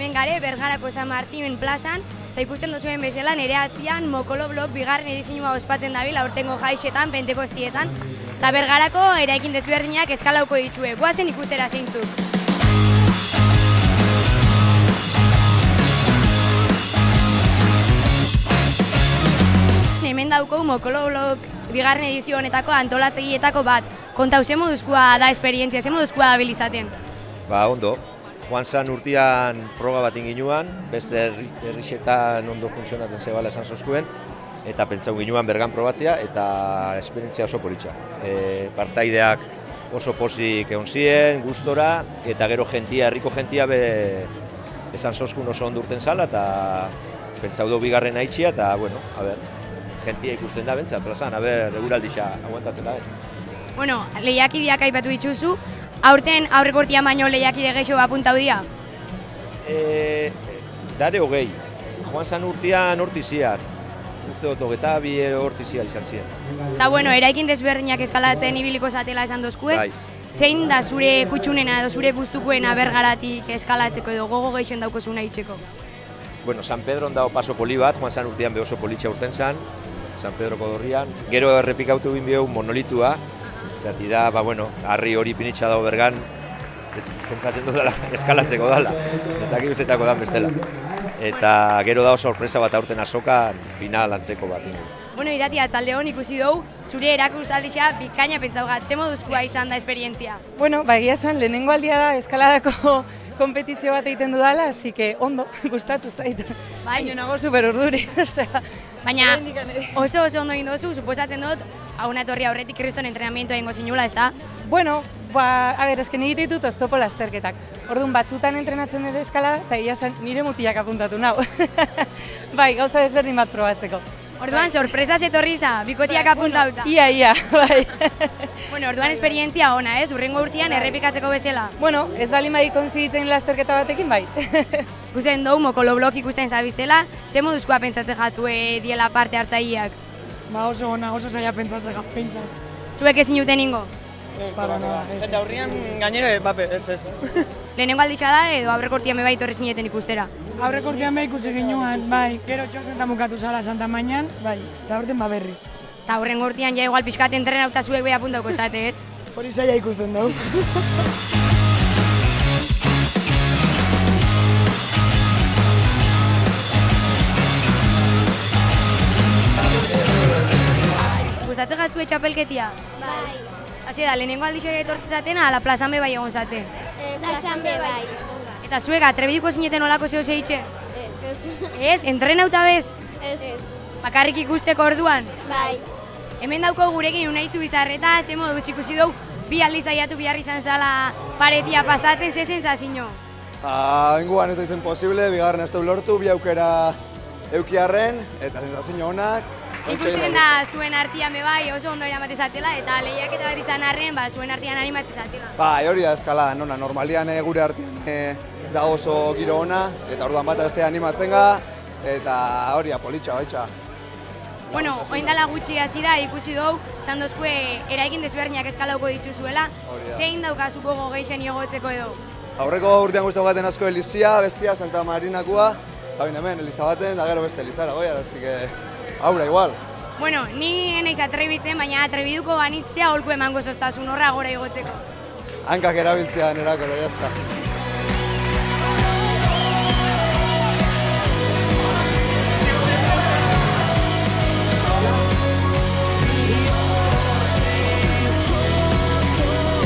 hemen gare, Bergarako San Martin plazan, eta ikusten duzuen bezala nire atzian Mokolo Blog bigarren edizioa ospatzen dabil aurtengo jaixetan, pentekostietan, eta Bergarako eraikin desberdinak eskalauko ditue, guazen ikustera zeintzuk. Hemen dauko Mokolo Blog bigarren edizio honetako antolatzegietako bat. Kontau, ze moduzkoa da esperientzia, ze moduzkoa da bilizaten? Ba, ondo. Joan zan urtean froga bat inginuan, beste herrixetan ondo funtzionatzen zebala esan zozkuen, eta pentsau ginuan bergan probatzea, eta esperientzia oso politxa. Partaideak oso pozik egon ziren, gustora, eta gero jentia, herriko jentia esan zozkun oso ondo urten zala, eta pentsau dugu bigarren haitxia, eta, bueno, a ber, jentia ikusten da bentsat, plazan, a ber, eguraldixa aguantatzen da. Bueno, lehiakideak aipatu dituzu, aurten aurreko urtean baino lehiakide gehiago apuntau dira? Dare hogei. Joan zan urtean hortiziar. Uste dut, 22 hortiziar izan ziren. Eta bueno, eraikin desberdinak eskalatzen ibiliko zatela esan dozkue. Bai. Zein da zure kutxunena edo zure gustukoena Bergaratik eskalatzeko edo gogo gehien daukozuna itxeko? Bueno, San Pedron dago paso poli bat, joan zan urtean oso politxa urten zan, San Pedroko dorrian. Gero errepikautu bin behau monolitua, zati da, ba, bueno, harri hori pinitxa dago Bergan, pentsatzen dut dela, eskalatzeko dala, ez dakik uzetako dan bestela. Eta gero dago sorpresa bat aurten azokan, final antzeko bat. Bueno, Iratia, talde hon ikusi dugu, zure erakustaldixea bikaina pentsaugat, ze moduzkoa izan da esperientzia? Bueno, ba, egia esan, lehenengo aldia da eskaladako kompetizio bat egiten dudala, así que ondo, gustatu zait. Baina nago super urduri, baina oso ondo egin duzu, suposatzen dut, hau etorri aurretik kriston entrenamientoa egingo zinula, ez da? Bueno, ba, a ber, esken egite ditut oztopo lasterketak. Orduan, batzutan entrenatzen dut eskala, eta egia esan nire mutiak apuntatu nau. Bai, gauza desberdin bat probatzeko. Orduan, sorpresaz etorri za, bikotiak apuntauta. Ia, bai. Bueno, orduan esperientzia ona, ez? Urrengo urtean errepikatzeko bezala. Bueno, ez bali bai konziditzen lasterketa batekin, bai. Ikusten dugu, Mokolo Blog ikusten zabiztela, ze moduzkoa pentsatzen jatzue diela parte hartzaileak? Ba oso ona, oso zaila pentsatzen pentsat. Zuek ezin duten ingo? Para nada, ez. Eta horrian gainera, bape, ez. Lehenengo alditza da edo aurreko urtean bai torri zineten ikustera? Aurreko urtean bai ikusi ginuan, bai. Gero txosen bukatu zala Santa Mainan, bai. Eta aurten ba berriz. Eta aurrengo urtean ja igual pixkat entrenauta zuek beha apuntauko zate, ez? Hori zaila ikusten dugu. Gustatzen jatzue txapelketia? Bai. Hasi da, lehenengo aldixoa etortze zatena, ala plazan be bai egon zate? Plazan be bai. Eta zuek, atrebiduko zineten olako zeo zeitxe? Ez. Ez? Entrenauta bez? Ez. Bakarrik ikusteko orduan? Bai. Hemen dauko gurekin Unaizu Bizarreta, ze moduz ikusi dugu, bi aldiz aiatu behar izan zala paretia pasatzen, ze sentsazio? Inguan ez da izen posible, bigarren ez du lortu, bi aukera eukiarren, eta sentsazio onak. Ikusten da zuen artian bai oso ondo eramaten zatela, eta lehiaketa bat izan arren, zuen artian animatzen zatela. Bai, hori da eskala, nona, normalian gure artian da oso giro ona, eta orduan bat beste animatzen ga, eta hori da, politxa, baitxa. Bueno, oin dela gutxi hasi da, ikusi dugu, zan dozkue eraikin desberdinak eskalauko dituzuela, zein daukazu gogo gehien igotzeko edo? Aurreko urtean guztau gaten asko Elizia, bestia, Santa Marinakoa, hain hemen, Eliza baten, da gero beste Elizara goiar, así que aura igual. Bueno, ni naiz atrebitzen, baina atrebiduko banitzea holku emango zoztasun horra gora igotzeko. Hankak erabiltzea nerako, jazta.